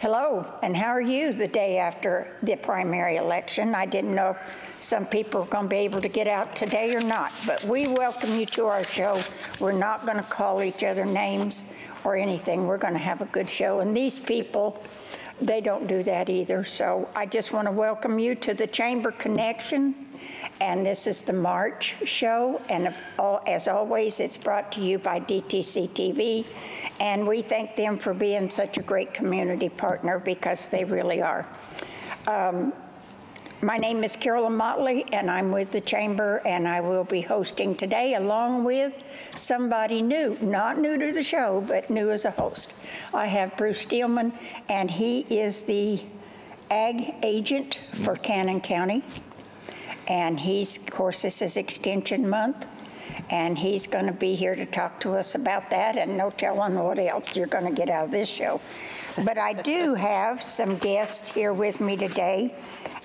Hello, and how are you the day after the primary election? I didn't know if some people are going to be able to get out today or not, but we welcome you to our show. We're not going to call each other names or anything. We're going to have a good show, and these people, they don't do that either. So I just want to welcome you to the Chamber Connection, and this is the March show, and as always, it's brought to you by DTC TV, and we thank them for being such a great community partner because they really are. My name is Carolyn Motley, and I'm with the Chamber, and I will be hosting today along with somebody new, not new to the show, but new as a host. I have Bruce Steelman, and he is the ag agent for Cannon County, and of course, this is Extension Month, and he's going to be here to talk to us about that, and no telling what else you're going to get out of this show. But I do have some guests here with me today,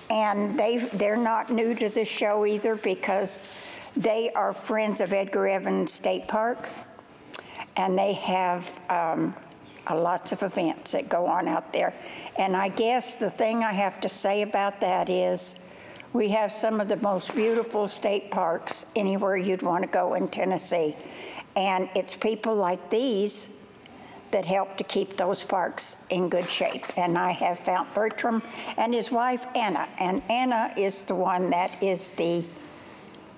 and they're not new to the show either because they are friends of Edgar Evans State Park, and they have lots of events that go on out there. And I guess the thing I have to say about that is we have some of the most beautiful state parks anywhere you'd want to go in Tennessee. And it's people like these that help to keep those parks in good shape. And I have found Bertram and his wife, Anna. And Anna is the one that is the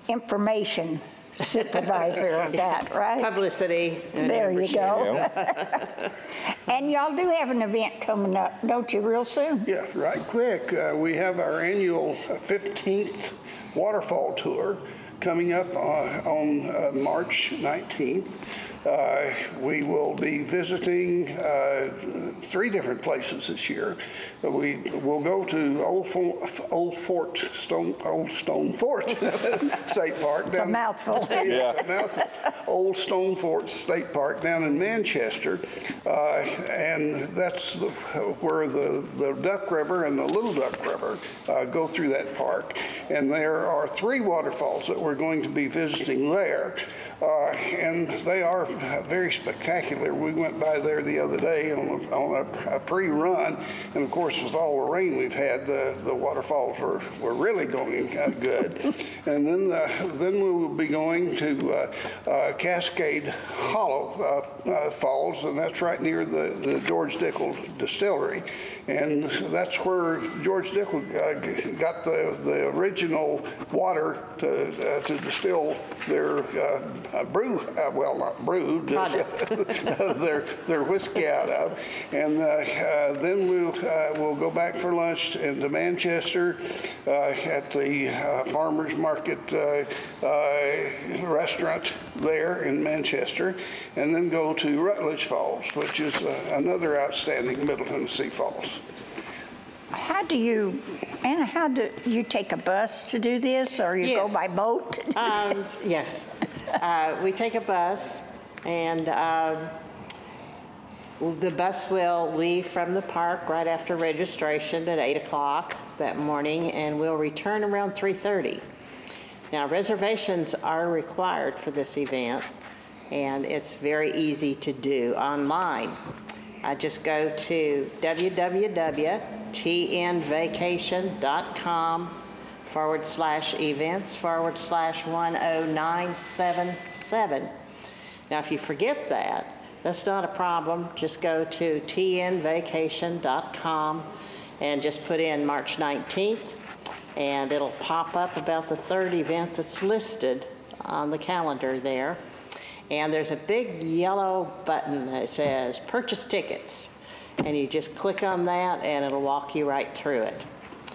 information supervisor of that, right? Publicity. There you go. And y'all do have an event coming up, don't you, real soon? Yeah, right quick. We have our annual 15th waterfall tour coming up on March 19th. We will be visiting 3 different places this year. We will go to Old Stone Fort State Park. It's a mouthful. Yeah, a mouthful. Old Stone Fort State Park down in Manchester, and that's where the Duck River and the Little Duck River go through that park. And there are 3 waterfalls that we're going to be visiting there. And they are very spectacular. We went by there the other day on a pre-run, and of course with all the rain we've had, the waterfalls were really going good. And then we will be going to Cascade Hollow Falls, and that's right near the George Dickel Distillery. And that's where George Dickel got the original water to distill their brew, well, not brewed, their whiskey out of. And then we'll go back for lunch into Manchester at the Farmers Market restaurant there in Manchester, and then go to Rutledge Falls, which is another outstanding Middle Tennessee falls. Anna, how do you take a bus to do this, or you go by boat to do this? Yes. We take a bus, and the bus will leave from the park right after registration at 8 o'clock that morning, and we'll return around 3:30. Now, reservations are required for this event, and it's very easy to do online. I just go to www.tnvacation.com/events/10977. Now, if you forget that, that's not a problem. Just go to tnvacation.com and just put in March 19th, and it'll pop up about the 3rd event that's listed on the calendar there. And there's a big yellow button that says Purchase Tickets. And you just click on that, and it'll walk you right through it.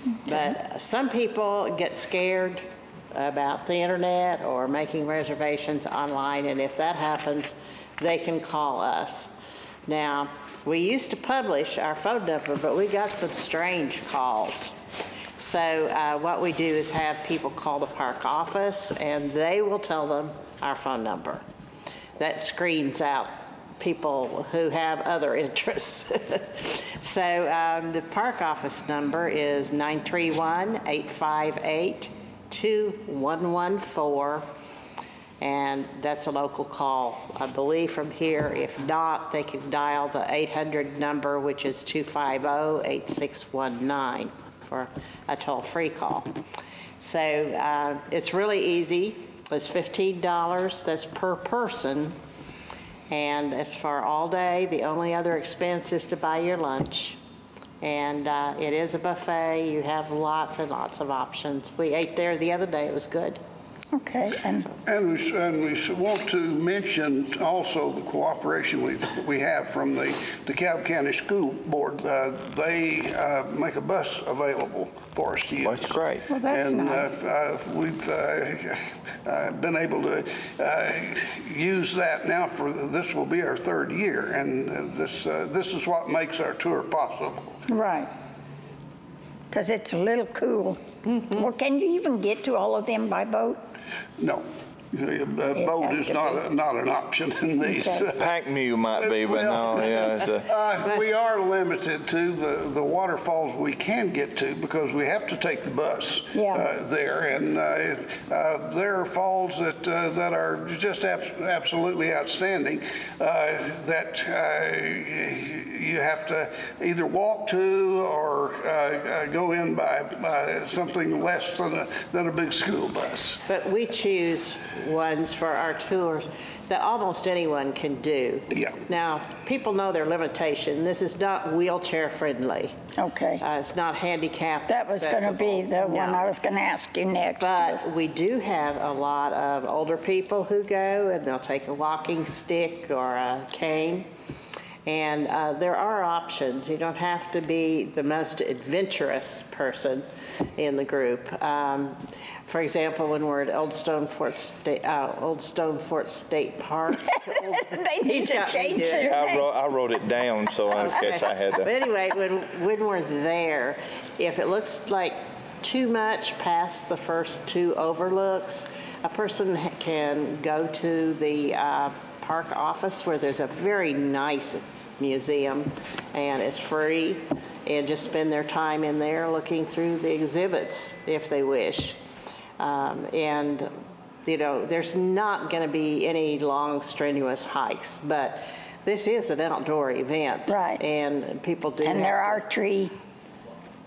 Okay. But some people get scared about the internet or making reservations online, and if that happens, they can call us. Now, we used to publish our phone number, but we got some strange calls. So what we do is have people call the park office, and they will tell them our phone number. That screens out people who have other interests. So the park office number is 931-858-2114, And that's a local call, I believe, from here. If not, they can dial the 800 number, which is 250-8619 for a toll-free call. So it's really easy. It's $15, that's per person. And it's for all day. The only other expense is to buy your lunch. And it is a buffet. You have lots and lots of options. We ate there the other day. It was good. Okay, and And we want to mention also the cooperation we have from the DeKalb County School Board. They make a bus available for us to use. That's great. well, that's And nice. we've been able to use that now for, this will be our third year, and this is what makes our tour possible. Right. Because it's a little cool. Well, can you even get to all of them by boat? No, a boat is not an option in these. Okay. Pack mule might be, but no, yeah. It's We are limited to the waterfalls we can get to because we have to take the bus there, and there are falls that are just absolutely outstanding that you have to either walk to or go in by something less than a big school bus. But we choose ones for our tours that almost anyone can do. Yeah. Now, people know their limitation. This is not wheelchair friendly. Okay. It's not handicapped That was going to be the accessible. one No. I was going to ask you next. But we do have a lot of older people who go, and they'll take a walking stick or a cane. And there are options. You don't have to be the most adventurous person in the group. For example, when we're at Old Stone Fort State Park. They need He's to got me change doing their it. name. I wrote it down, so I guess I had But to. anyway, when we're there, if it looks like too much past the first two overlooks, a person can go to the park office where there's a very nice museum, and it's free, and just spend their time in there looking through the exhibits if they wish. And you know, there's not going to be any long, strenuous hikes, but this is an outdoor event. Right. And people do And have there to- are tree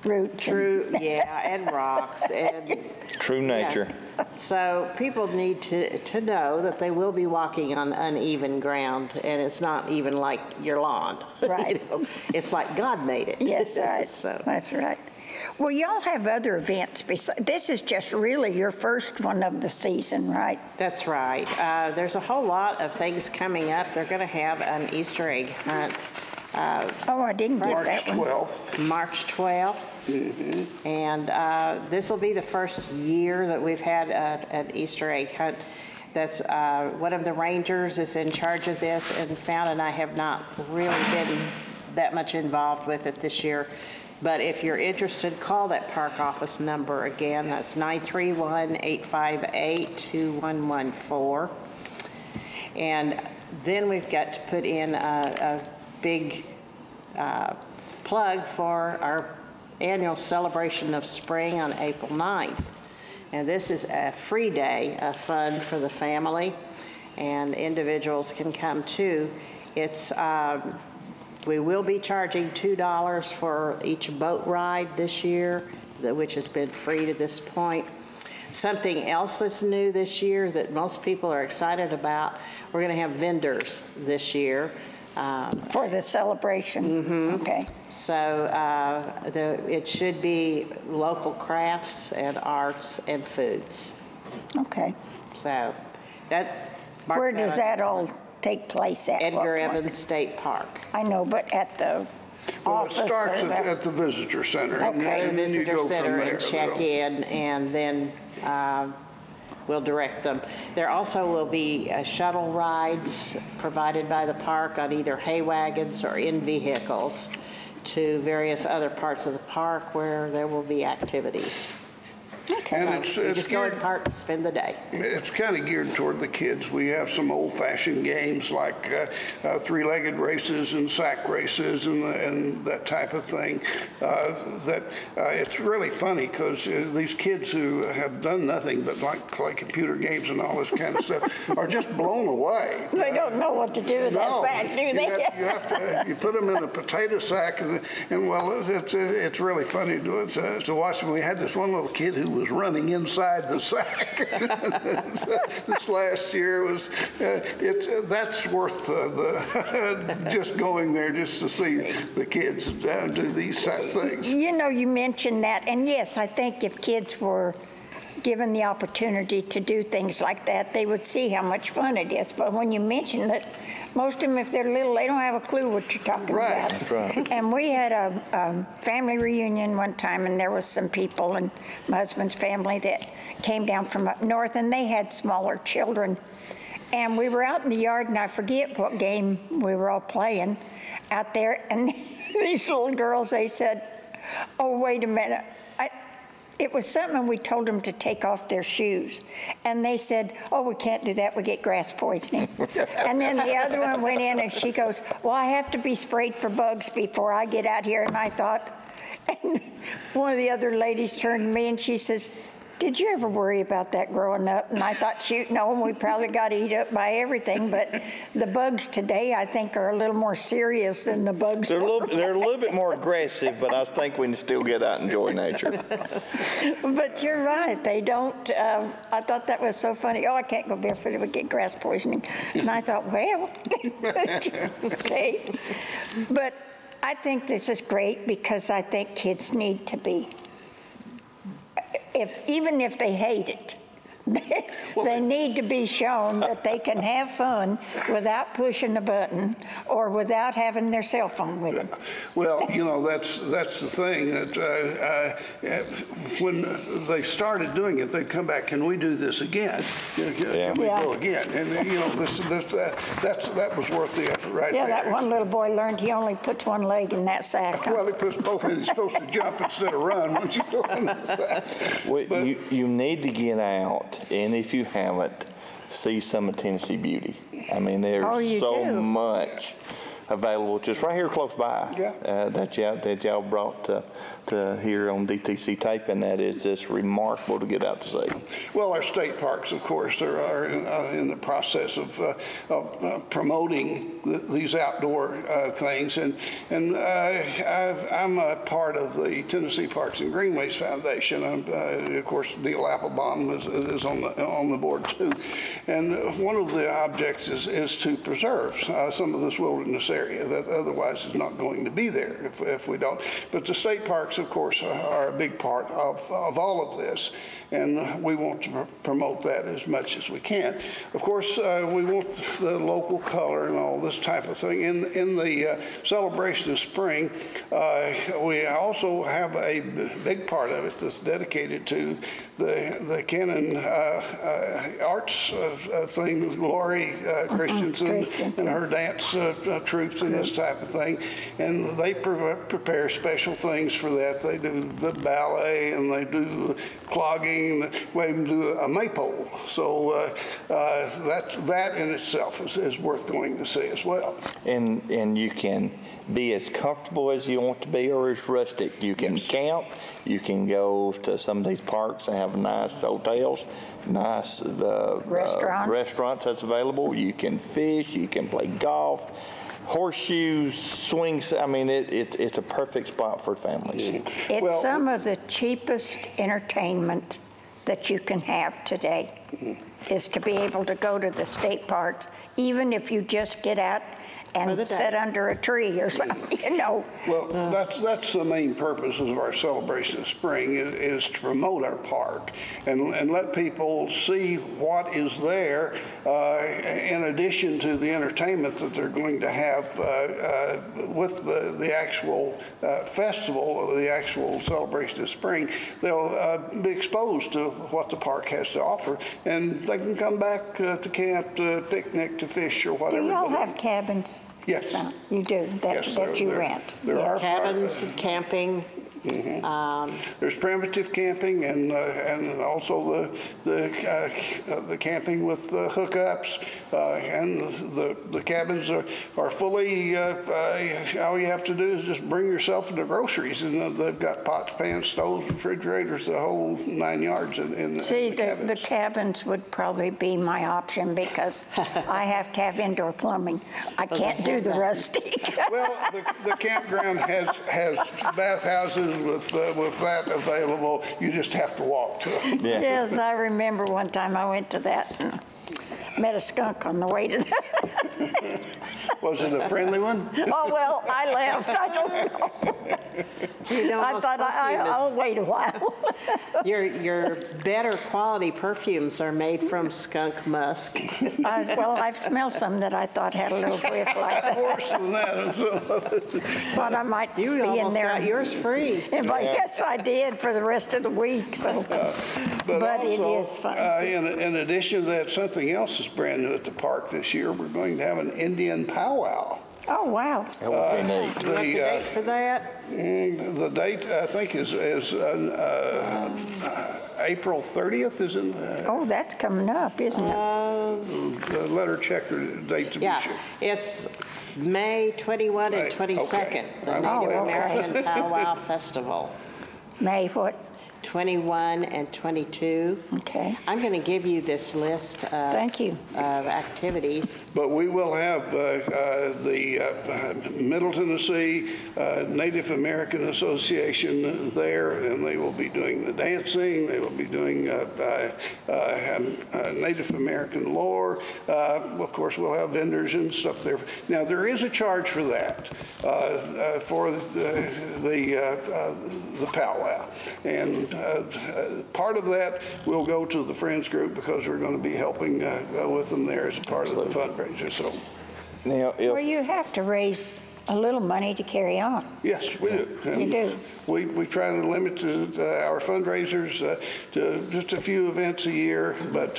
roots. and rocks, and True nature. yeah. So people need to know that they will be walking on uneven ground, and it's not even like your lawn. Right. You know, it's like God made it. Yes, right. So, That's right. Well, y'all have other events. This is just really your first one of the season, right? that's right. There's a whole lot of things coming up. They're going to have an Easter egg hunt Oh, I didn't get March that one. 12th. March 12th. And this will be the first year that we've had an Easter egg hunt. That's one of the rangers is in charge of this, and Found and I have not really been that much involved with it this year. But if you're interested, call that park office number again. That's 931-858-2114. And then we've got to put in a big plug for our annual celebration of spring on April 9th. And this is a free day of fun for the family, and individuals can come too. It's we will be charging $2 for each boat ride this year, which has been free to this point. Something else that's new this year that most people are excited about, we're going to have vendors this year. For the celebration? Okay. So it should be local crafts and arts and foods. Okay. So that. Where does that all take place at? Edgar What point? Evans State Park. I know, but at the Well, it office starts or at the visitor center. and Okay. then you Visitor go from center there. and check in, and then we'll direct them. There also will be shuttle rides provided by the park on either hay wagons or in vehicles to various other parts of the park where there will be activities. And You just go in the park and spend the day. it's kind of geared toward the kids. We have some old-fashioned games like three-legged races and sack races and that type of thing. It's really funny because these kids who have done nothing but like play computer games and all this kind of stuff are just blown away. They don't know what to do with that sack, do they? You put them in a potato sack, and well, it's really funny to watch them. We had this one little kid who was running inside the sack. This last year was that's worth just going there just to see the kids do these things. You know, you mentioned that, and yes, I think if kids were given the opportunity to do things like that, they would see how much fun it is. But when you mention that, most of them, if they're little, they don't have a clue what you're talking about. That's right. And we had a family reunion one time, and there was some people and my husband's family that came down from up north, and they had smaller children. And we were out in the yard, and I forget what game we were all playing out there, and these little girls, they said, "Oh, wait a minute." It was something we told them to take off their shoes. And they said, "Oh, we can't do that, we get grass poisoning." And then the other one went in and she goes, "Well, I have to be sprayed for bugs before I get out here." And I thought, and one of the other ladies turned to me and she says, "Did you ever worry about that growing up?" And I thought, shoot, no, we probably got eat up by everything. But the bugs today, I think, are a little more serious than the bugs. They're a little bit more aggressive, but I think we can still get out and enjoy nature. But you're right, they don't. I thought that was so funny. "Oh, I can't go barefoot, it would get grass poisoning." And I thought, well, okay. But I think this is great because I think kids need to be, even if they hate it, they need to be shown that they can have fun without pushing a button or without having their cell phone with them. Well, you know, that's the thing that when they started doing it, they'd come back, "Can we do this again? Can we go again?" And you know, that was worth the effort right there. Yeah, that one little boy learned he only puts one leg in that sack. Well, he puts both in. He's supposed to jump instead of run once you go in the sack. Well, you need to get out, and if you haven't, see some of Tennessee beauty. I mean, there's so much available just right here close by. Yeah. That y'all brought to here on DTC Tape, and that is just remarkable to get out to see. Well, our state parks, of course, are in the process of promoting these outdoor things, and I'm a part of the Tennessee Parks and Greenways Foundation. Of course, Neil Applebaum is on the board too, and one of the objects is to preserve some of this wilderness area that otherwise is not going to be there if we don't. But the state parks, of course, are a big part of all of this, and we want to promote that as much as we can. Of course, we want the local color and all this type of thing. In the celebration of spring, we also have a big part of it that's dedicated to the Canon arts thing, Lori Christensen and her dance troops and this type of thing, and they prepare special things for that. They do the ballet and they do clogging, we even do a maypole. So that in itself is worth going to see as well. And you can be as comfortable as you want to be or as rustic. You can camp, you can go to some of these parks and have nice hotels, nice restaurants that's available. You can fish, you can play golf, horseshoes, swings. I mean, it's a perfect spot for families. It's some of the cheapest entertainment that you can have today, is to be able to go to the state parks, even if you just get out and sit under a tree or something, you know. Well, that's the main purpose of our celebration of spring is to promote our park and let people see what is there in addition to the entertainment that they're going to have with the actual festival or the actual celebration of spring. They'll be exposed to what the park has to offer, and they can come back to camp, to picnic, to fish, or whatever. Do y'all have cabins? Yes. You do, that you rent? There are cabins and camping. There's primitive camping and also the camping with hookups, and the cabins are fully. All you have to do is just bring yourself the groceries, and they've got pots, pans, stoves, refrigerators, the whole 9 yards in See, the the cabins. cabins would probably be my option because I have to have indoor plumbing. I can't do the rustic. Well, the campground has bathhouses with that available. You just have to walk to them. Yeah. Yes, I remember one time I went to that and met a skunk on the way to that. Was it a friendly one? Oh, well, I left. I don't know. You know, I most thought I'll perfume wait a while. your better quality perfumes are made from skunk musk. Well, I've smelled some that I thought had a little whiff like that. Worse than that. And so, Thought I might You be in almost there. got yours free. But yes, I did for the rest of the week. So, but it also, is fun. in addition to that, something else is brand new at the park this year. We're going to have an Indian powwow. Oh, wow. That would be neat. You want the date for that? The date, I think, is April 30th, isn't it? Oh, that's coming up, isn't it? The letter checker date to be Yeah, sure. it's May 21 and Right, 22nd, okay. the Oh, Native okay. American Powwow Festival. May what? 21 and 22. Okay. I'm going to give you this list of Thank you. activities. But we will have the Middle Tennessee Native American Association there, and they will be doing the dancing. They will be doing Native American lore. Of course, we'll have vendors and stuff there. Now, there is a charge for that, for the powwow. And part of that will go to the Friends group because we're going to be helping with them there as a part of the fundraiser. So, Now, Well, if, you have to raise a little money to carry on. yes, we do. And You do. We try to limit our fundraisers to just a few events a year, but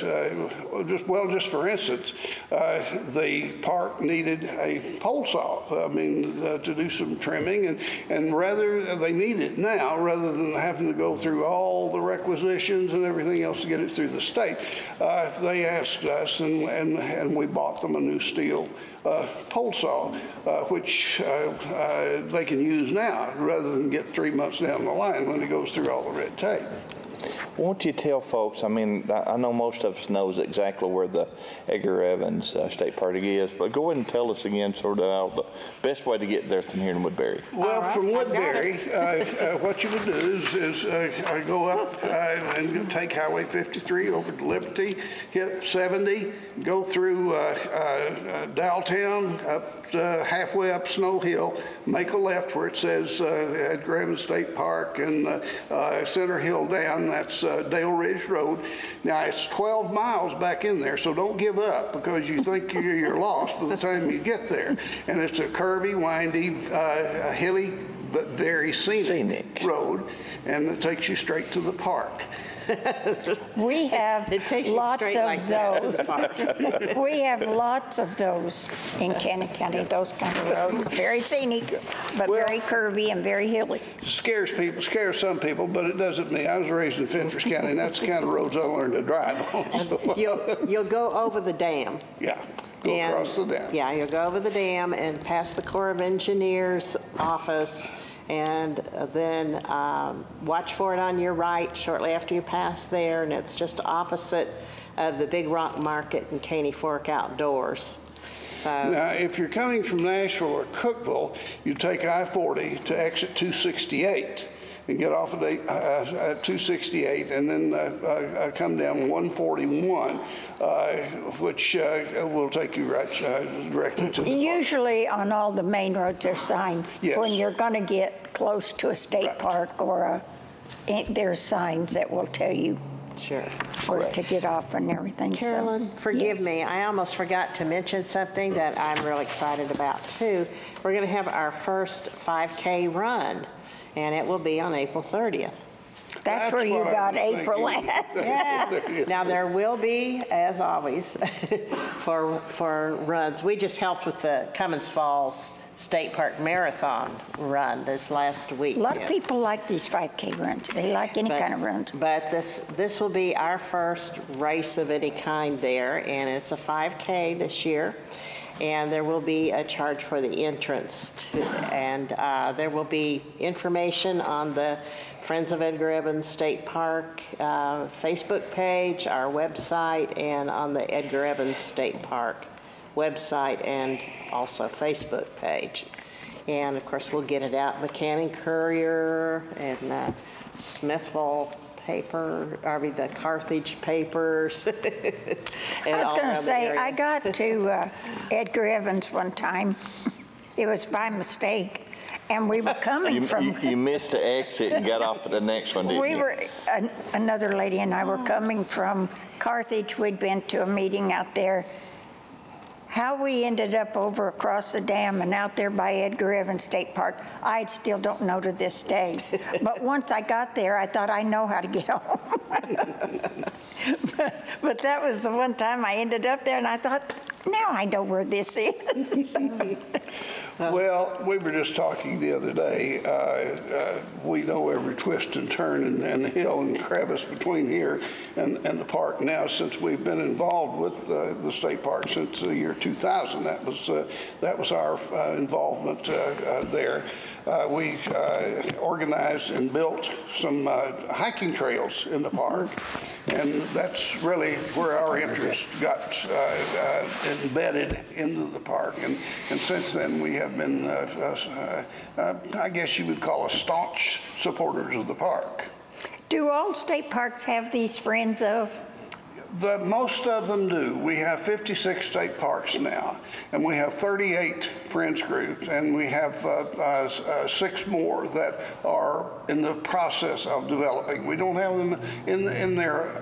just for instance, the park needed a pole saw. To do some trimming, and rather they need it now rather than having to go through all the requisitions and everything else to get it through the state. They asked us, and we bought them a new steel pole saw, which they can use now rather than get 3 months down the line when it goes through all the red tape. won't you tell folks, I know most of us knows exactly where the Edgar Evans State Park is, but go ahead and tell us again sort of the best way to get there from here in Woodbury. Well, right, from I've got Woodbury, what you would do is go up and take Highway 53 over to Liberty, hit 70, go through Dowelltown, up halfway up Snow Hill, make a left where it says Edgar Evans State Park, and Center Hill down, that's Dale Ridge Road. Now, it's 12 miles back in there, so don't give up because you think you're lost by the time you get there. And it's a curvy, windy, hilly, but very scenic road, and it takes you straight to the park. We have It takes you lots straight of like that. those. We have lots of those in Cannon County, those kind of roads. Very scenic, but Well- very curvy and very hilly. Scares some people, but it doesn't me. I was raised in Fentress County, and that's the kind of roads I learned to drive on. So, You'll go over the dam. yeah, go And- across the dam. Yeah, you'll go over the dam and past the Corps of Engineers office, and then watch for it on your right shortly after you pass there, and it's just opposite of the Big Rock Market and Caney Fork Outdoors. So, Now, if you're coming from Nashville or Cookeville, you take I-40 to exit 268 and get off at 268, and then come down 141, which will take you right directly to the park. Usually on all the main roads, there's signs. Yes. When you're going to get close to a state park or there's signs that will tell you sure. where to get off and everything. so, Carolyn, forgive yes. me, I almost forgot to mention something that I'm really excited about too. We're going to have our first 5K run, and it will be on April 30th. That's where you what I got was April thinking. at. Yeah. Now, there will be, as always, for runs. We just helped with the Cummins Falls State Park Marathon run this last week. A lot of people like these 5K runs. They like any kind of runs. But this will be our first race of any kind there, and it's a 5K this year. And there will be a charge for the entrance, and there will be information on the Friends of Edgar Evans State Park Facebook page, our website, and on the Edgar Evans State Park website and also Facebook page. And of course, we'll get it out in the Cannon Courier and Smithville paper, the Carthage papers. I was going to say, I got to Edgar Evans one time. It was by mistake, and we were coming from. You missed the exit and got off at the next one, didn't you? Another lady and I were coming from Carthage. We'd been to a meeting out there. How we ended up over across the dam and out there by Edgar Evans State Park, I still don't know to this day. But once I got there, I thought I know how to get home. but that was the one time I ended up there, and I thought, now I know where this is. Well, we were just talking the other day. We know every twist and turn and hill and crevice between here and the park now, since we've been involved with the state park since the year 2000. That was our involvement there. We organized and built some hiking trails in the park, and that's really where our interest got embedded into the park. And since then, we have been, I guess you would call us staunch supporters of the park. Do all state parks have these friends of? Most of them do. We have 56 state parks now, and we have 38 friends groups, and we have 6 more that are in the process of developing. We don't have them in there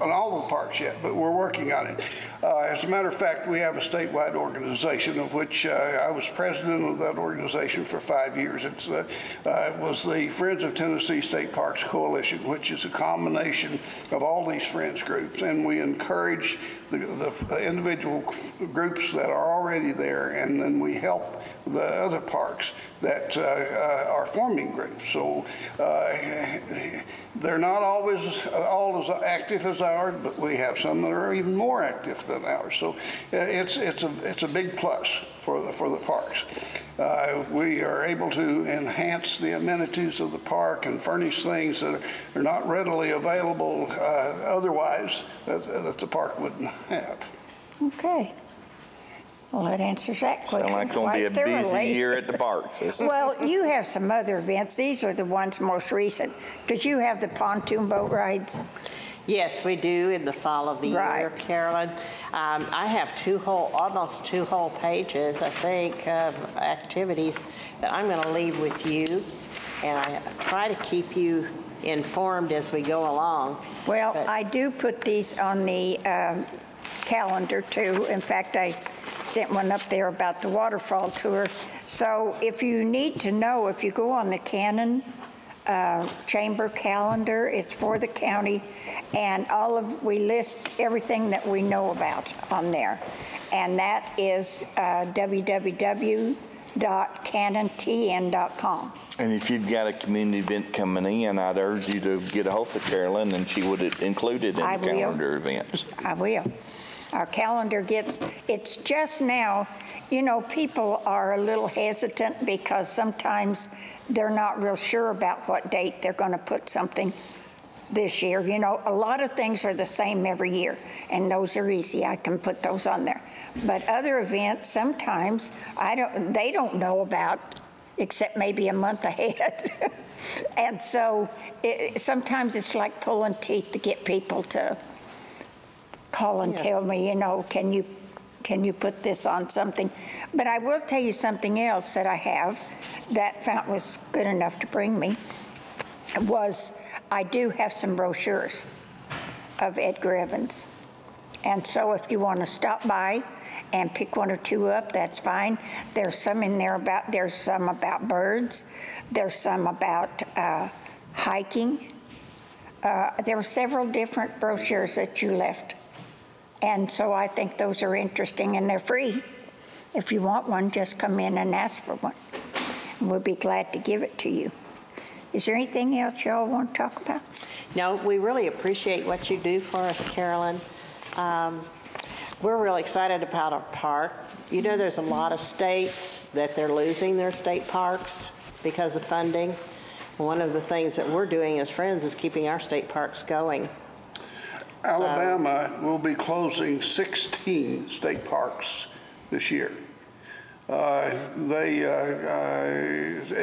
on all the parks yet, but we're working on it. As a matter of fact, we have a statewide organization of which I was president of that organization for 5 years. It was the Friends of Tennessee State Parks Coalition, which is a combination of all these friends groups, and we encourage the individual groups that are already there, and then we help the other parks that are forming groups. So they're not always all as active as ours, but we have some that are even more active than ours. So it's a big plus for the parks. We are able to enhance the amenities of the park and furnish things that are not readily available otherwise that the park wouldn't have. Okay. Well, that answers that question. Sounds like it's going to be a busy year at the parks. Well, you have some other events. These are the ones most recent, because you have the pontoon boat rides. Yes, we do in the fall of the year, Carolyn. I have almost two whole pages, I think, of activities that I'm going to leave with you, and I try to keep you informed as we go along. Well, I do put these on the calendar too. In fact, I sent one up there about the waterfall tour. So if you need to know, if you go on the Cannon Chamber calendar, it's for the county, and we list everything that we know about on there. And that is www.cannontn.com. And if you've got a community event coming in, I'd urge you to get a hold of Carolyn, and she would include it in the calendar events. I will. Our calendar it's just now, people are a little hesitant because sometimes they're not real sure about what date they're going to put something this year. A lot of things are the same every year, and those are easy. I can put those on there. But other events, sometimes they don't know about, except maybe a month ahead. And so sometimes it's like pulling teeth to get people to call and tell me, can you put this on something? But I will tell you something else that I have that Fount was good enough to bring me, was I do have some brochures of Edgar Evans. And so if you want to stop by and pick one or two up, that's fine. There's some in there there's some about birds. There's some about hiking. there were several different brochures that you left. And so I think those are interesting, and they're free. If you want one, just come in and ask for one. And we'll be glad to give it to you. Is there anything else y'all want to talk about? No, we really appreciate what you do for us, Carolyn. We're really excited about our park. You know, there's a lot of states that they're losing their state parks because of funding. One of the things that we're doing as Friends is keeping our state parks going. Alabama will be closing 16 state parks this year.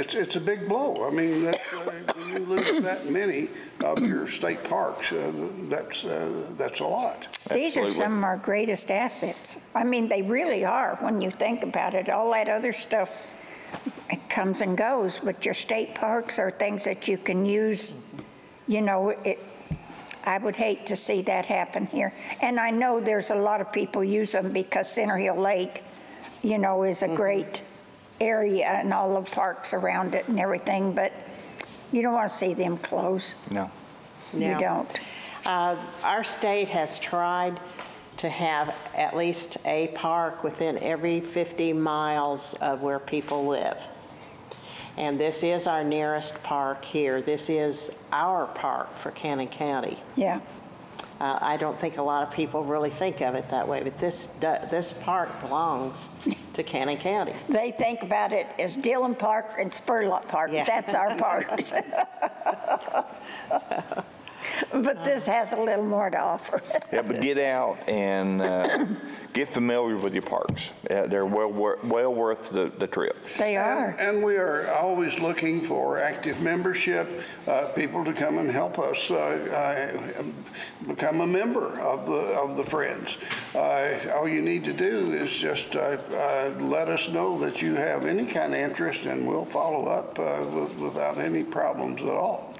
It's a big blow. I mean, when you lose that many of your state parks, that's a lot. These are Absolutely. some of our greatest assets. I mean, they really are when you think about it. All that other stuff, it comes and goes, but your state parks are things that you can use. You know, I would hate to see that happen here. And I know there's a lot of people use them because Center Hill Lake, you know, is a great area and all the parks around it and everything, but you don't want to see them close. No. You don't. Our state has tried to have at least a park within every 50 miles of where people live. And this is our nearest park here. This is our park for Cannon County. Yeah. I don't think a lot of people really think of it that way, but this park belongs to Cannon County. They think about it as Dillon Park and Spurlock Park. Yeah. That's our parks. But this has a little more to offer. Yeah, but get out and get familiar with your parks. They're well worth the trip. They are. And we are always looking for active membership, people to come and help us become a member of the Friends. All you need to do is just let us know that you have any kind of interest, and we'll follow up without any problems at all.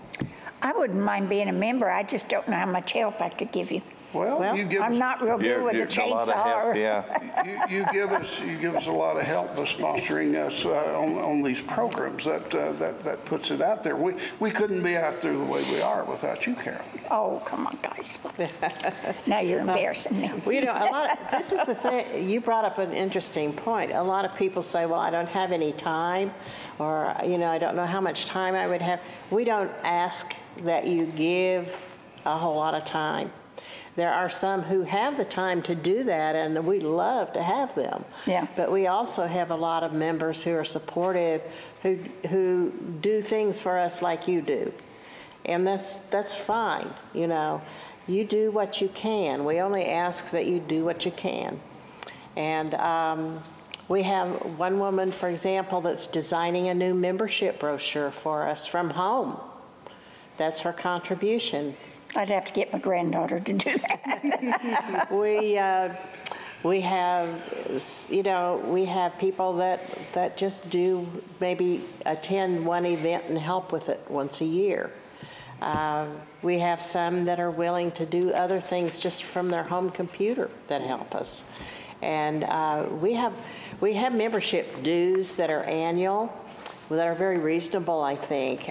I wouldn't mind being a member. I just don't know how much help I could give you. Well, you give I'm us, not real good with the A lot of help, chainsaw. yeah. you give us a lot of help by sponsoring us on these programs. That puts it out there. We couldn't be out there the way we are without you, Carol. Oh, come on, guys. Now you're embarrassing me. Well, you know, this is the thing, you brought up an interesting point. A lot of people say, well, I don't have any time, or, you know, I don't know how much time I would have. We don't ask that you give a whole lot of time. There are some who have the time to do that, and we love to have them. Yeah. But we also have a lot of members who are supportive, who do things for us like you do. And that's fine, you know. You do what you can. We only ask that you do what you can. And we have one woman, for example, that's designing a new membership brochure for us from home. That's her contribution. I'd have to get my granddaughter to do that. We have, you know, we have people that just do maybe attend one event and help with it once a year. We have some that are willing to do other things just from their home computer that help us. And we have membership dues that are annual, that are very reasonable, I think.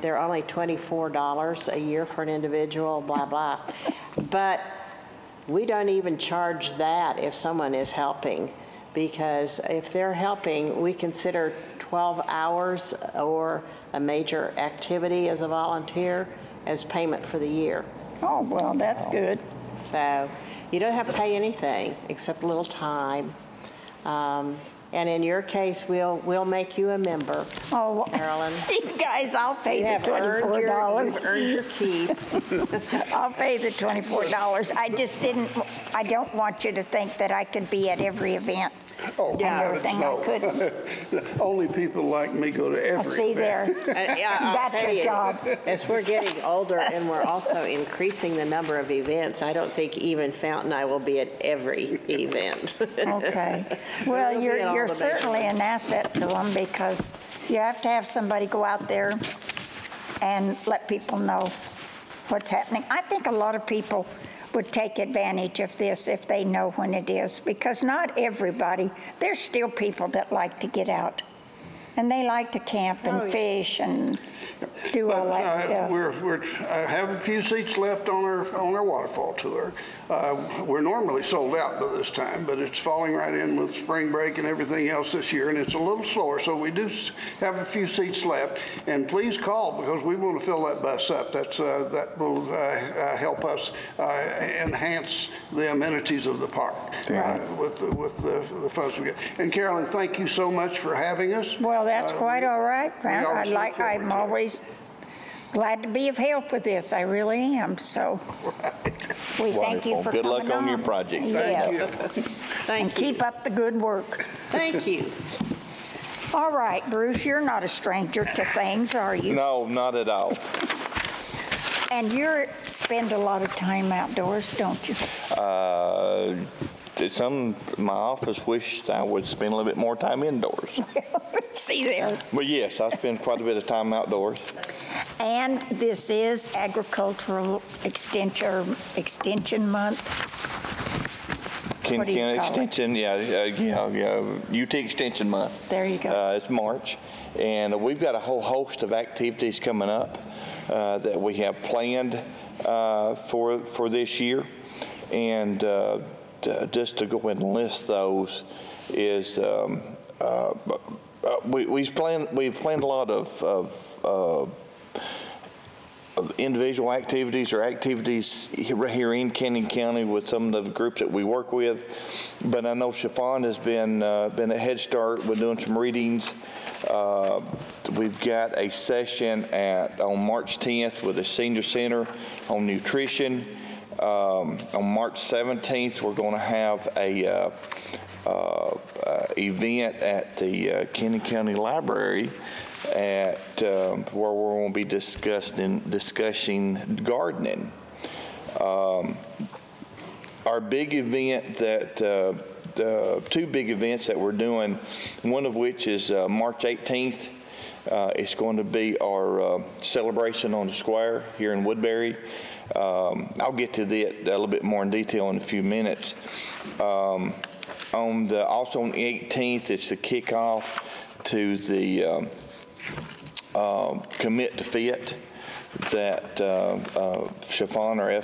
They're only $24 a year for an individual, blah, blah. But we don't even charge that if someone is helping, because if they're helping, we consider 12 hours or a major activity as a volunteer as payment for the year. Oh, well, that's good. So you don't have to pay anything except a little time. And in your case, we'll make you a member, Oh, Carolyn. you guys, I'll pay You the have earned $24. you've earned your keep. I'll pay the $24. I don't want you to think that I could be at every event Oh, and everything. no. I couldn't. Only people like me go to I every see event. there. Yeah, I'll That's tell your you, job. as we're getting older and we're also increasing the number of events, I don't think even Fountain I will be at every event. Okay. Well, We'll be at all you're the certainly big an asset to them, because you have to have somebody go out there and let people know what's happening. I think a lot of people would take advantage of this if they know when it is, because not everybody, there's still people that like to get out And they like to camp and fish and do all that stuff. I have a few seats left on our waterfall tour. We're normally sold out by this time, but it's falling right in with spring break and everything else this year, and it's a little slower, so we do have a few seats left. And please call, because we want to fill that bus up. That will help us enhance the amenities of the park with the funds we get. And Carolyn, thank you so much for having us. Well, that's quite all right. I'm always glad to be of help with this. I really am. So we thank you for Good coming luck on your project. Yes. Thank And keep up the good work. Thank you. All right, Bruce, you're not a stranger to things, are you? No, not at all. And you spend a lot of time outdoors, don't you? My office wished I would spend a little bit more time indoors. See there. But yes, I spend quite a bit of time outdoors. And this is Agricultural Extension Month. Ken What do you County call it? Extension, UT Extension Month. There you go. It's March, and we've got a whole host of activities coming up that we have planned for this year. And just to go ahead and list those is we've planned a lot of individual activities or activities here in Canyon County with some of the groups that we work with. But I know Chiffon has been a head start with doing some readings. We've got a session on March 10th with the Senior Center on nutrition. On March 17th, we're going to have a event at the Canyon County Library where we're going to be discussing gardening. Our big event two big events that we're doing, one of which is March 18th. It's going to be our celebration on the square here in Woodbury. I'll get to that a little bit more in detail in a few minutes. Also on the 18th, it's the kickoff to the Commit to Fit that Chiffon, our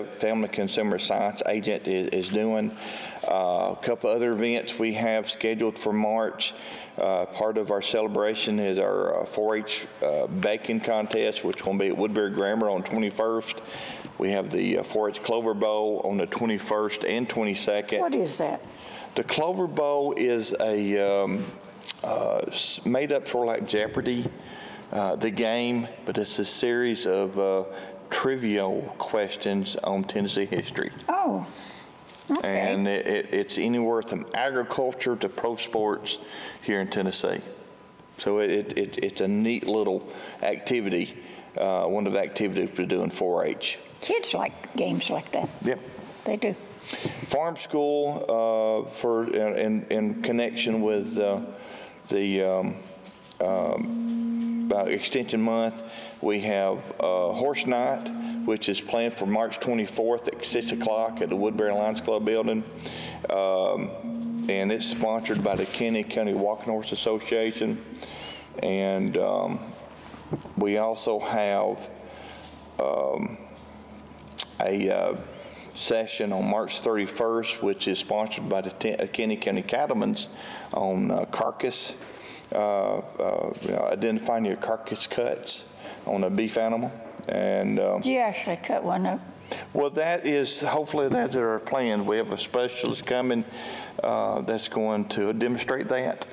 Family Consumer Science Agent, is doing. A couple other events we have scheduled for March. Part of our celebration is our 4-H baking contest, which is going to be at Woodbury Grammar on 21st. We have the 4-H Clover Bowl on the 21st and 22nd. What is that? The Clover Bowl is a made up sort of like Jeopardy, the game, but it's a series of trivial questions on Tennessee history. Oh, okay. And it's anywhere from agriculture to pro sports here in Tennessee. So it's a neat little activity, one of the activities we do in 4-H. Kids like games like that. Yep. They do. Farm school in connection with the Extension Month. We have Horse Night, which is planned for March 24th at 6 o'clock at the Woodbury Lions Club building. And it's sponsored by the Canyon County Walking Horse Association. And we also have a session on March 31st, which is sponsored by the Canyon County Cattlemen's on carcass, identifying your carcass cuts on a beef animal. And Do you actually cut one up? well, that is, hopefully that's our plan. We have a specialist coming that's going to demonstrate that.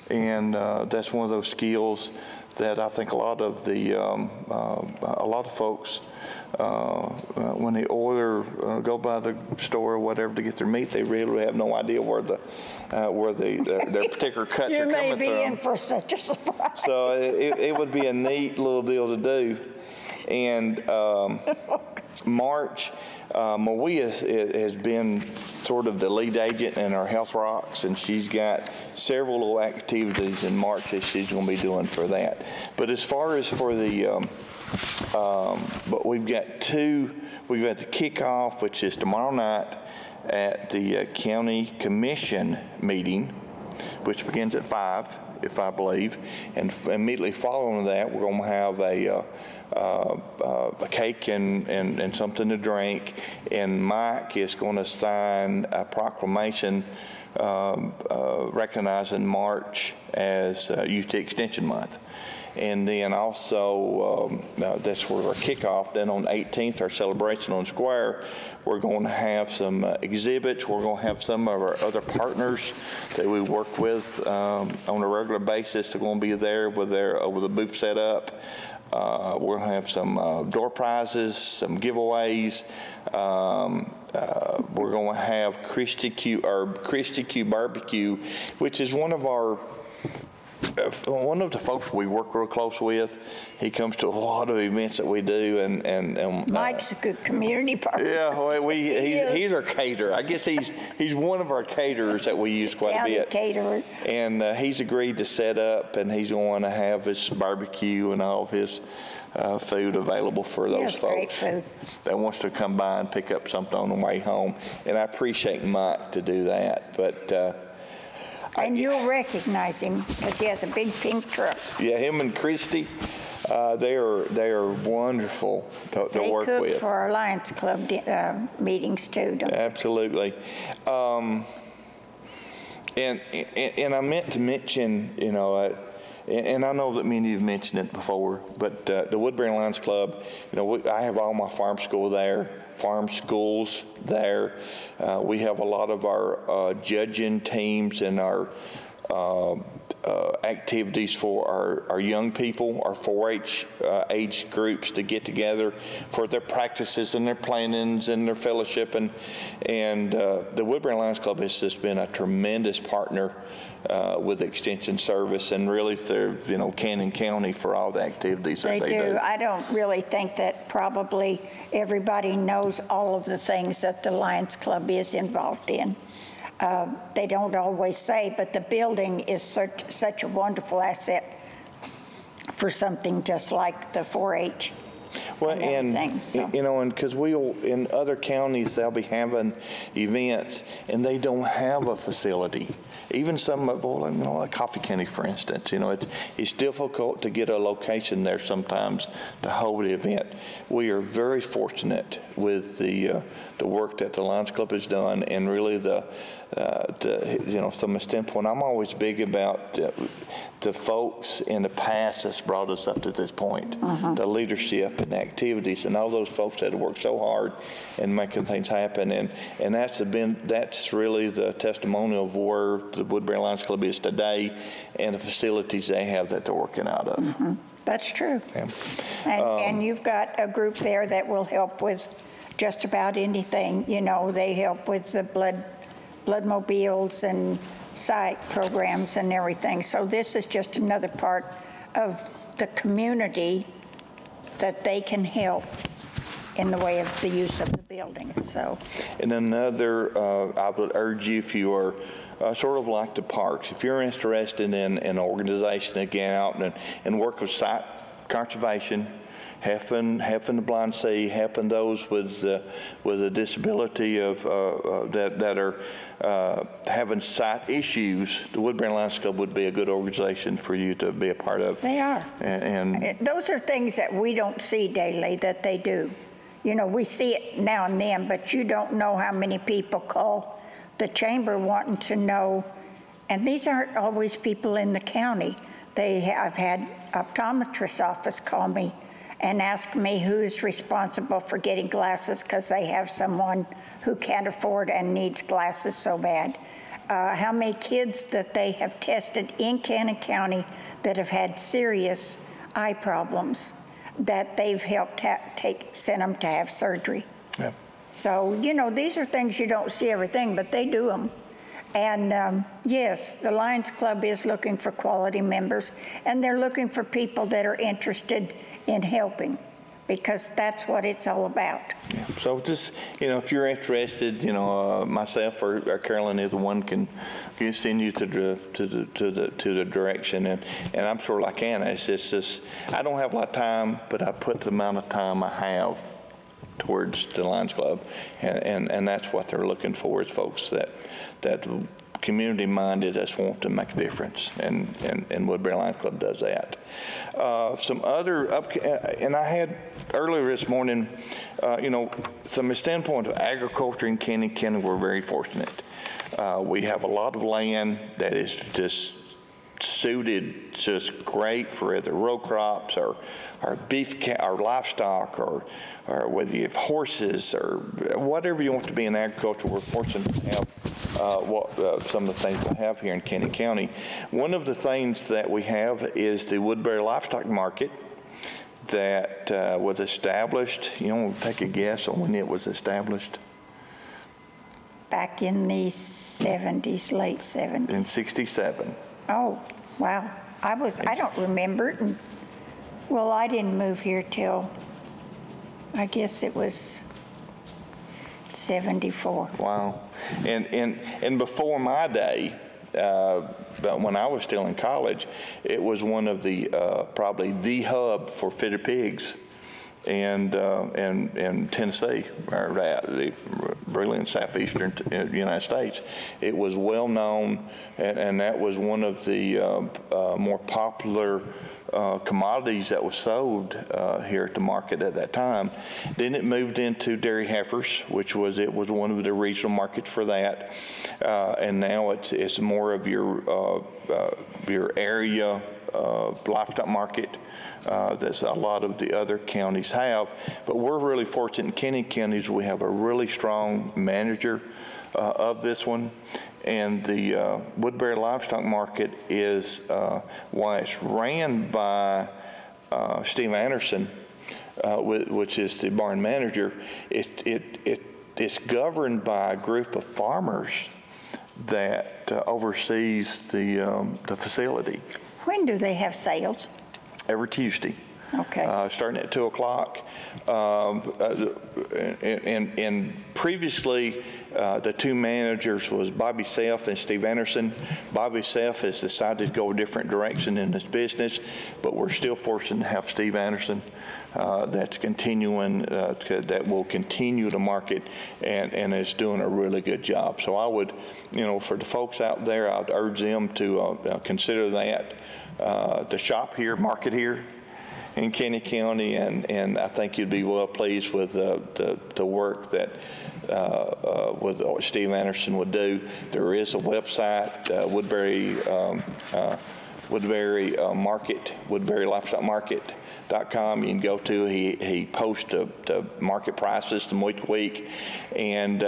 And that's one of those skills that I think a lot of folks, when they order, go by the store or whatever to get their meat, they really have no idea where their particular cuts are coming from. You may be in for such a surprise. So it would be a neat little deal to do. And March, Maria has been sort of the lead agent in our Health Rocks, and she's got several little activities in March that she's going to be doing for that. But as far as for the, but we've got the kickoff, which is tomorrow night at the County Commission meeting, which begins at 5. if I believe. And immediately following that, we're going to have a cake and something to drink. And Mike is going to sign a proclamation recognizing March as Youth Extension Month. And then also, that's where our kickoff. Then on the 18th, our celebration on Square, we're going to have some exhibits. We're going to have some of our other partners that we work with on a regular basis. They're going to be there with the booth set up. We're going to have some door prizes, some giveaways. We're going to have Christy Q Barbecue, which is one of the folks we work real close with. He comes to a lot of events that we do, and Mike's a good community partner. Yeah, well, he's our caterer. I guess he's one of our caterers that we use quite a bit. Caterer. And he's agreed to set up, and he's going to have his barbecue and all of his food available for those folks that wants to come by and pick up something on the way home. And I appreciate Mike to do that, but. And you'll recognize him because he has a big pink truck. Yeah, him and Christy, they are wonderful to work with. They cook for our Lions Club meetings too, don't they? Absolutely. And I meant to mention, and I know that many of you have mentioned it before, but the Woodbury Lions Club, I have all my farm schools there. We have a lot of our judging teams and our activities for our young people, our 4-H age groups to get together for their practices and their plannings and their fellowship. And the Woodbury Lions Club has just been a tremendous partner with Extension Service and really through, Cannon County for all the activities that they do. I don't really think that probably everybody knows all of the things that the Lions Club is involved in. They don't always say, but the building is such a wonderful asset for something just like the 4-H. Well, and because in other counties, they'll be having events, and they don't have a facility. Even some of, like Coffee County, for instance, it's difficult to get a location there sometimes to hold the event. We are very fortunate with the work that the Lions Club has done, and really from a standpoint, I'm always big about the folks in the past that's brought us up to this point, the leadership and the activities, and all those folks that have worked so hard in making things happen, and that's really the testimonial of where the Woodbury Lions Club is today, and the facilities they have that they're working out of. That's true. Yeah. And you've got a group there that will help with just about anything. They help with the blood mobiles and site programs and everything. So this is just another part of the community that they can help in the way of the use of the building. So. And another, I would urge you, if you are sort of like the parks, if you're interested in an organization to get out and work with site conservation, helping the blind see, helping those with a disability that are having sight issues, the Woodbury Lions Club would be a good organization for you to be a part of. They are. And those are things that we don't see daily that they do. We see it now and then, but you don't know how many people call the chamber wanting to know, and these aren't always people in the county. I've had optometrist's office call me and ask me who's responsible for getting glasses because they have someone who can't afford and needs glasses so bad. How many kids that they have tested in Cannon County that have had serious eye problems that they've helped send them to have surgery. Yeah. So, these are things you don't see everything, but they do them. And yes, the Lions Club is looking for quality members, and they're looking for people that are interested in helping, because that's what it's all about. Yeah. So just, if you're interested, myself or Carolyn, either one can send you to the direction, and I'm sort of like Anna. It's just I don't have a lot of time, but I put the amount of time I have towards the Lions Club, and that's what they're looking for, is folks that community-minded that's want to make a difference, and Woodbury Lions Club does that. Some other, and I had earlier this morning, from the standpoint of agriculture in Canyon County, we're very fortunate. We have a lot of land that is just suited just great for either row crops or beef, or livestock, or whether you have horses or whatever you want to be in agriculture. We're fortunate to have some of the things we have here in Canyon County. One of the things that we have is the Woodbury Livestock Market that was established. Take a guess on when it was established. Back in the 70s, late 70s. In 67. Oh, wow. I don't remember it. Well, I didn't move here till, I guess it was 74. Wow. And before my day, but when I was still in college, it was one of the, probably the hub for feeder pigs in Tennessee, or really in southeastern United States. It was well known, and that was one of the more popular commodities that was sold here at the market at that time. Then it moved into dairy heifers, which was one of the regional markets for that, and now it's more of your area livestock market that a lot of the other counties have. But we're really fortunate in Canyon County. We have a really strong manager of this one. And the Woodbury Livestock Market is, while it's ran by Steve Anderson, which is the barn manager, it's governed by a group of farmers that oversees the facility. When do they have sales? Every Tuesday. Okay. Starting at 2 o'clock. And previously, the two managers was Bobby Self and Steve Anderson. Bobby Self has decided to go a different direction in this business, but we're still fortunate to have Steve Anderson that's continuing, that will continue to market and is doing a really good job. So I would, for the folks out there, I'd urge them to consider that, to shop here, market here in Canyon County, and I think you'd be well pleased with the work that with what Steve Anderson would do. There is a website, Woodbury Market, Woodbury Livestock Market.com. You can go to. He posts the market prices from week to week, and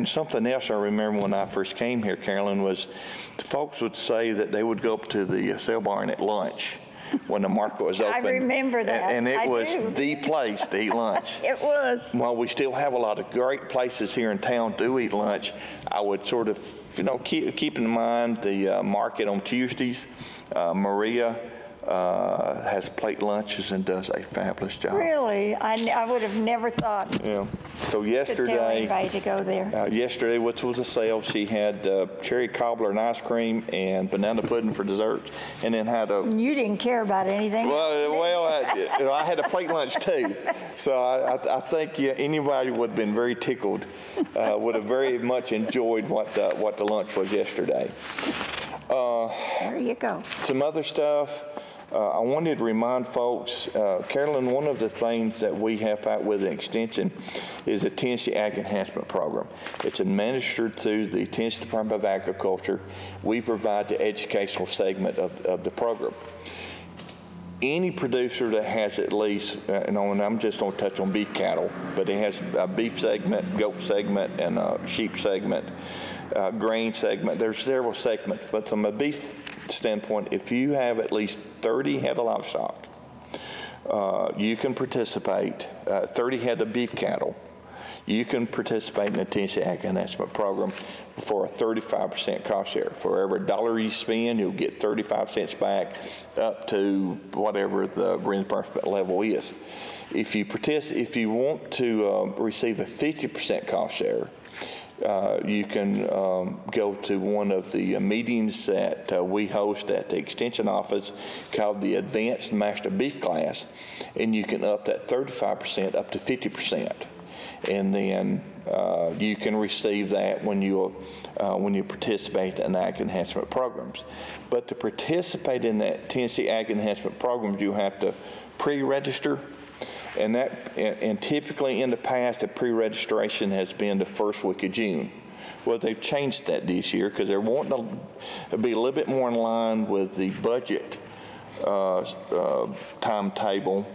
something else I remember when I first came here, Carolyn, was the folks would say that they would go up to the sale barn at lunch when the market was open. I remember that. And it was the place to eat lunch. It was. While we still have a lot of great places here in town to eat lunch, I would sort of, keep in mind the market on Tuesdays. Maria has plate lunches and does a fabulous job. Really? I would have never thought Yeah. So to tell yesterday, anybody to go there. yesterday, which was a sale, she had cherry cobbler and ice cream and banana pudding for dessert, and then had a You didn't care about anything. I had a plate lunch too. So I think anybody would have been very tickled, would have very much enjoyed what the lunch was yesterday. There you go. Some other stuff. I wanted to remind folks, Carolyn, one of the things that we help out with in Extension is the Tennessee Ag Enhancement Program. It's administered through the Tennessee Department of Agriculture. We provide the educational segment of the program. Any producer that has at least, and I'm just going to touch on beef cattle, but it has a beef segment, goat segment, and a sheep segment, grain segment. There's several segments, but from a beef standpoint, if you have at least 30 head of livestock, you can participate, 30 head of beef cattle, you can participate in the Tennessee Ag Enhancement Program for a 35% cost share. For every dollar you spend, you'll get 35 cents back up to whatever the reimbursement level is. If you want to receive a 50% cost share, you can go to one of the meetings that we host at the Extension office called the Advanced Master Beef Class, and you can up that 35% up to 50%. And then you can receive that when you participate in Ag Enhancement programs. But to participate in that Tennessee Ag Enhancement programs, you have to pre-register. And typically in the past, the pre-registration has been the first week of June. Well, they've changed that this year because they're wanting to be a little bit more in line with the budget timetable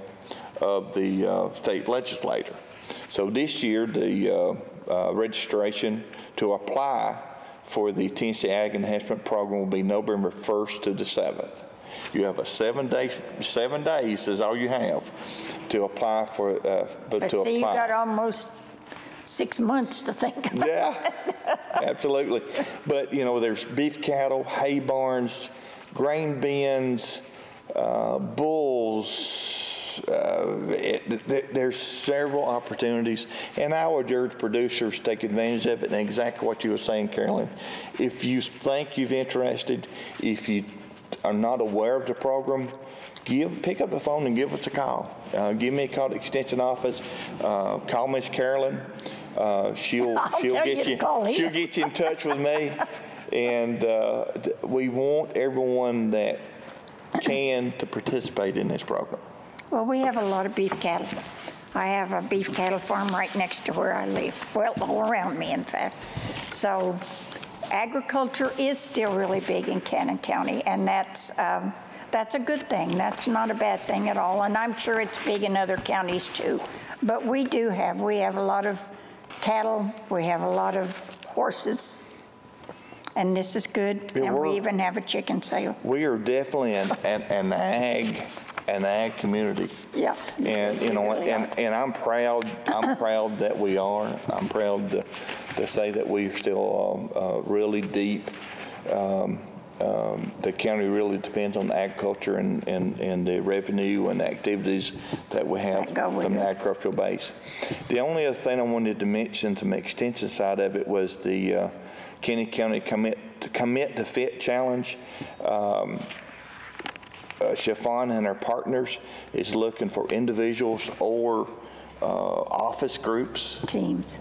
of the state legislator. So this year, the registration to apply for the Tennessee Ag Enhancement Program will be November 1st to the 7th. You have a 7 days is all you have to apply for, But see, you got almost 6 months to think about. Yeah, absolutely. But, you know, there's beef cattle, hay barns, grain bins, bulls. There's several opportunities, and I would urge producers to take advantage of it. And exactly what you were saying, Carolyn. If you think you're interested, if you are not aware of the program, pick up the phone and give us a call. Give me a call at the Extension office. Call Miss Carolyn. She'll get you in touch with me, and we want everyone that can to participate in this program. Well, we have a lot of beef cattle. I have a beef cattle farm right next to where I live. Well, all around me, in fact. So agriculture is still really big in Cannon County, and that's a good thing. That's not a bad thing at all, and I'm sure it's big in other counties too. But we have a lot of cattle, we have a lot of horses, and this is good. Yeah, and we even have a chicken sale. We are definitely an ag community. Yeah. And you know what? And I'm proud. I'm proud that we are. I'm proud to say that we're still really deep. The county really depends on agriculture and the revenue and activities that we have from the agricultural base. The only other thing I wanted to mention from the extension side of it was the Cannon County Commit to Fit Challenge. Chiffon and our partners is looking for individuals or office groups. Teams.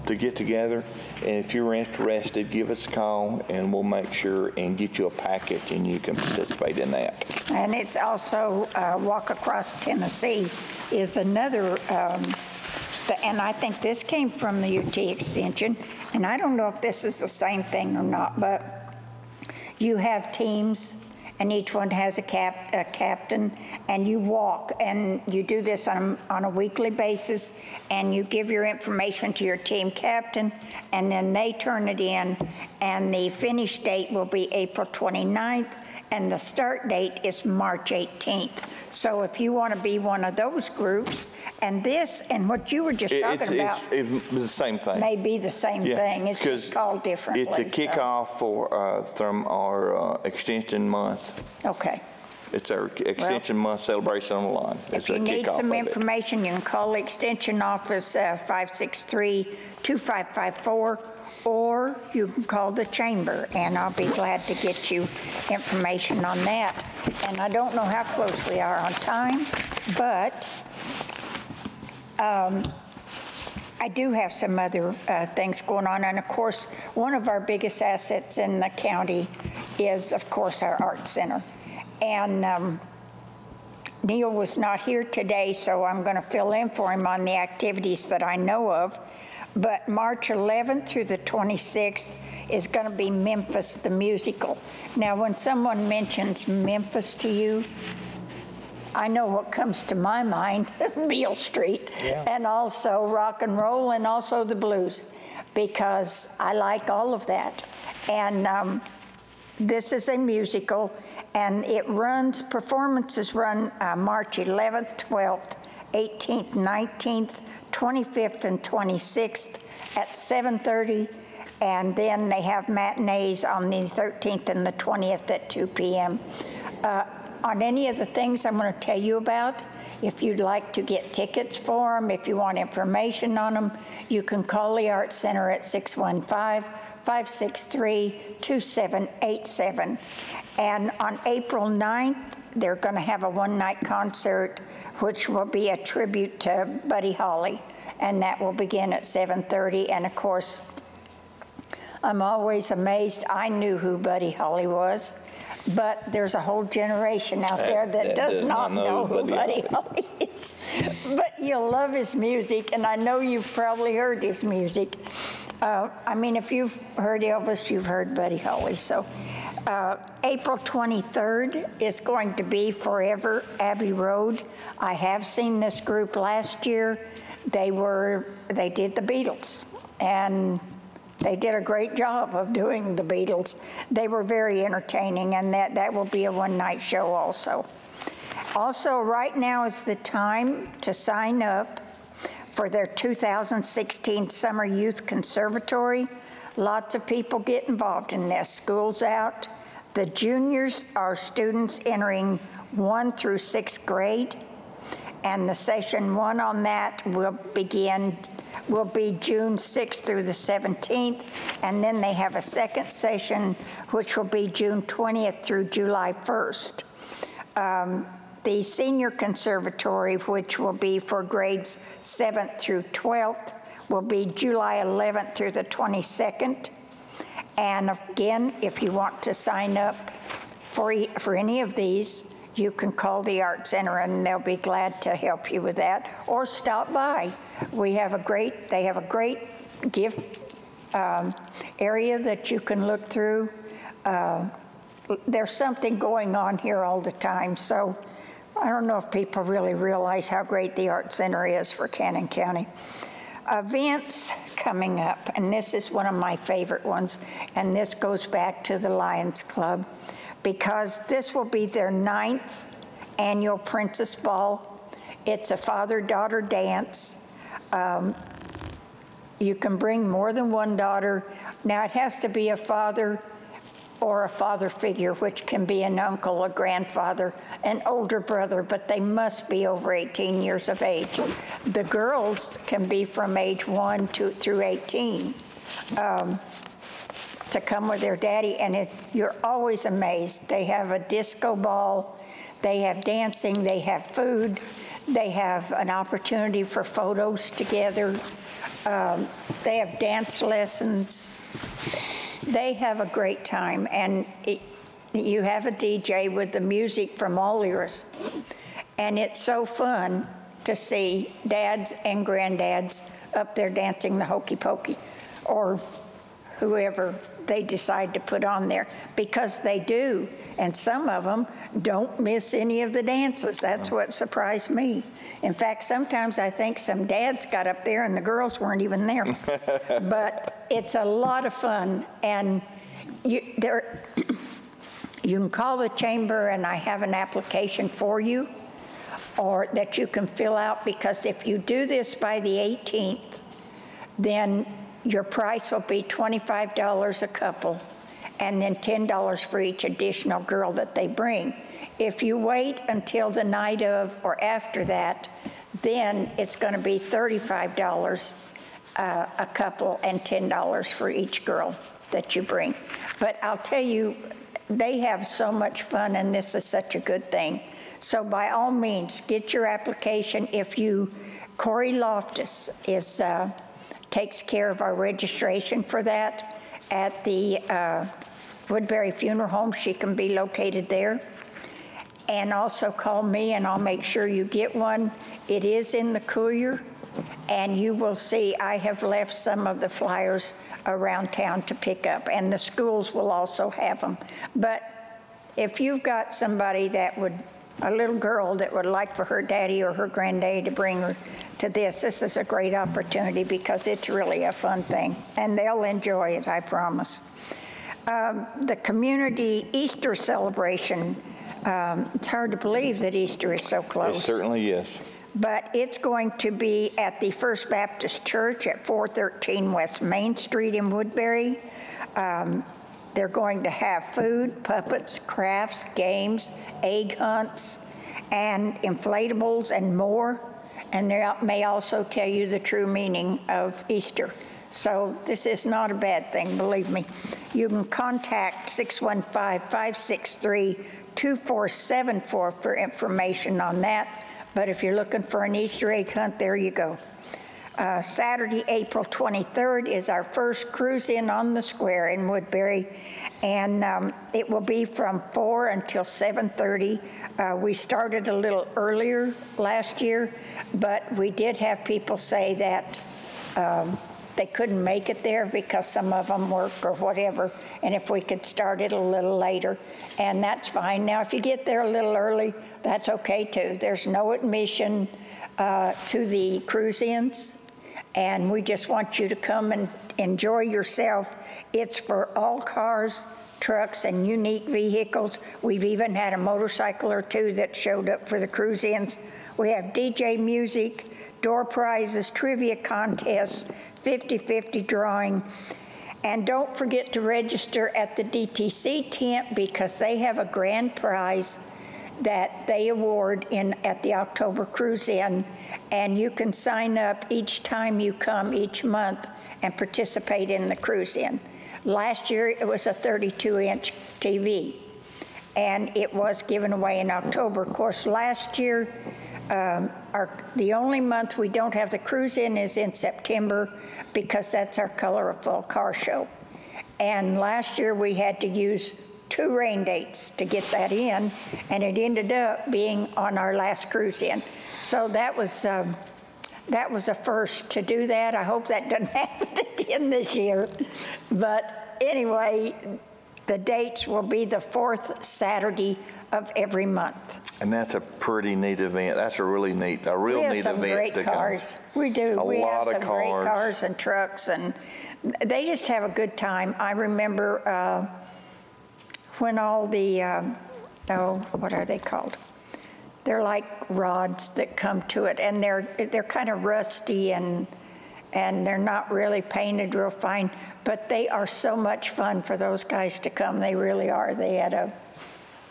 To get together, and if you're interested, give us a call and we'll make sure and get you a packet and you can participate in that. And it's also Walk Across Tennessee is another, and I think this came from the UT Extension, and I don't know if this is the same thing or not, but you have teams and each one has a captain, and you walk, and you do this on a weekly basis, and you give your information to your team captain, and then they turn it in, and the finish date will be April 29th, and the start date is March 18th. So if you want to be one of those groups, and this and what you were just talking about, it's the same thing. May be the same thing. It's just called differently. It's a kickoff from our extension month. Okay. It's our extension month celebration on the line. If you need some information, you can call the extension office 563-2554, or you can call the chamber, and I'll be glad to get you information on that. And I don't know how close we are on time, but I do have some other things going on. And of course, one of our biggest assets in the county is, of course, our art center. And Neil was not here today, so I'm going to fill in for him on the activities that I know of. But March 11th through the 26th is going to be Memphis the Musical. Now, when someone mentions Memphis to you, I know what comes to my mind, Beale Street, and also rock and roll, and also the blues, because I like all of that. And this is a musical, and performances run March 11th, 12th, 18th, 19th, 25th, and 26th at 7:30, and then they have matinees on the 13th and the 20th at 2 p.m. On any of the things I'm going to tell you about, if you'd like to get tickets for them, if you want information on them, you can call the Art Center at 615-563-2787. And on April 9th, they're going to have a one-night concert, which will be a tribute to Buddy Holly, and that will begin at 7:30. And of course, I'm always amazed. I knew who Buddy Holly was, but there's a whole generation out there that does not know who Buddy Holly is. But you'll love his music, and I know you've probably heard his music. I mean, if you've heard Elvis, you've heard Buddy Holly. So April 23rd is going to be Forever Abbey Road. I have seen this group last year. They did the Beatles, and they did a great job of doing the Beatles. They were very entertaining, and that will be a one-night show also. Also, right now is the time to sign up for their 2016 Summer Youth Conservatory. Lots of people get involved in this. School's out. The juniors are students entering 1 through 6th grade, and the session 1 on that will be June 6th through the 17th, and then they have a second session, which will be June 20th through July 1st. The Senior Conservatory, which will be for grades 7th through 12th, will be July 11th through the 22nd. And again, if you want to sign up for any of these, you can call the Art Center and they'll be glad to help you with that, or stop by. They have a great gift area that you can look through. There's something going on here all the time, so I don't know if people really realize how great the Art Center is for Cannon County. Events coming up, and this is one of my favorite ones, and this goes back to the Lions Club, because this will be their 9th annual Princess Ball. It's a father-daughter dance. You can bring more than one daughter. Now, it has to be a father or a father figure, which can be an uncle, a grandfather, an older brother, but they must be over 18 years of age. The girls can be from age 1 through 18 to come with their daddy, and you're always amazed. They have a disco ball, they have dancing, they have food, they have an opportunity for photos together, they have dance lessons. They have a great time, and you have a DJ with the music from all eras, and it's so fun to see dads and granddads up there dancing the hokey pokey, or whoever they decide to put on there, because they do, and some of them don't miss any of the dances. That's what surprised me. In fact, sometimes I think some dads got up there and the girls weren't even there. But it's a lot of fun, and you can call the chamber, and I have an application for you, or that you can fill out, because if you do this by the 18th, then your price will be $25 a couple, and then $10 for each additional girl that they bring. If you wait until the night of or after that, then it's going to be $35 a couple and $10 for each girl that you bring. But I'll tell you, they have so much fun, and this is such a good thing. So by all means, get your application. Corey Loftus takes care of our registration for that at the Woodbury Funeral Home. She can be located there. And also call me, and I'll make sure you get one. It is in the Courier, and you will see I have left some of the flyers around town to pick up, and the schools will also have them. But if you've got somebody a little girl that would like for her daddy or her granddaddy to bring her to this is a great opportunity, because it's really a fun thing, and they'll enjoy it, I promise. The community Easter celebration, it's hard to believe that Easter is so close. It certainly is. But it's going to be at the First Baptist Church at 413 West Main Street in Woodbury. They're going to have food, puppets, crafts, games, egg hunts, and inflatables and more. And they may also tell you the true meaning of Easter. So this is not a bad thing, believe me. You can contact 615-563-2474 for information on that. But if you're looking for an Easter egg hunt, there you go. Saturday, April 23rd is our first cruise-in on the square in Woodbury, and it will be from 4 until 7:30. We started a little earlier last year, but we did have people say that they couldn't make it there because some of them work or whatever, and if we could start it a little later, and that's fine. Now, if you get there a little early, that's okay too. There's no admission to the cruise-ins, and we just want you to come and enjoy yourself. It's for all cars, trucks, and unique vehicles. We've even had a motorcycle or two that showed up for the cruise-ins. We have DJ music, door prizes, trivia contests, 50-50 drawing. And don't forget to register at the DTC tent because they have a grand prize that they award at the October cruise-in, and you can sign up each time you come each month and participate in the cruise-in. Last year, it was a 32-inch TV, and it was given away in October. Of course, last year, the only month we don't have the cruise-in is in September because that's our colorful car show. And last year, we had to use 2 rain dates to get that in, and it ended up being on our last cruise-in. So that was a first to do that. I hope that doesn't happen again this year. But anyway, the dates will be the 4th Saturday of every month. And that's a pretty neat event. That's a real neat event to come. We have some great cars. We do. We have some great cars and trucks, and they just have a good time. I remember when all the, what are they called? They're like rods that come to it, and they're kind of rusty and they're not really painted real fine, but they are so much fun for those guys to come. They really are. We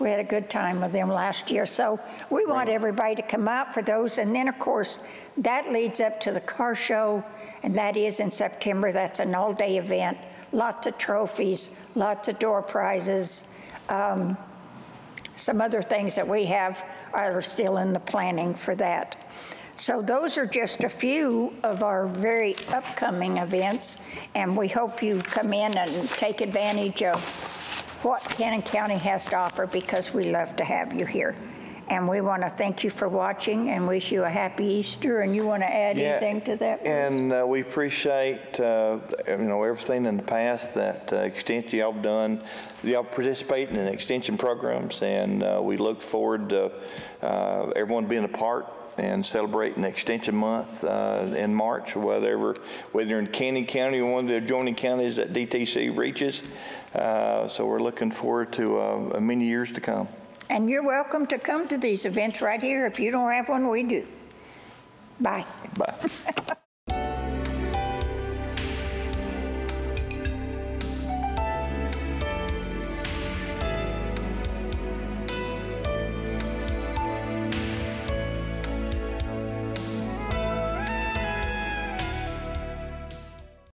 had a good time with them last year. So we want everybody to come out for those. And then, of course, that leads up to the car show, and that is in September. That's an all-day event. Lots of trophies, lots of door prizes. Some other things that we have are still in the planning for that. So those are just a few of our very upcoming events, and we hope you come in and take advantage of what Cannon County has to offer because we love to have you here. And we want to thank you for watching and wish you a happy Easter. And you want to add anything to that, please? And we appreciate everything in the past that extension y'all have done. Y'all participating in extension programs, and we look forward to everyone being a part and celebrating Extension Month in March, whether you're in Cannon County or one of the adjoining counties that DTC reaches. So we're looking forward to many years to come. And you're welcome to come to these events right here. If you don't have one, we do. Bye. Bye.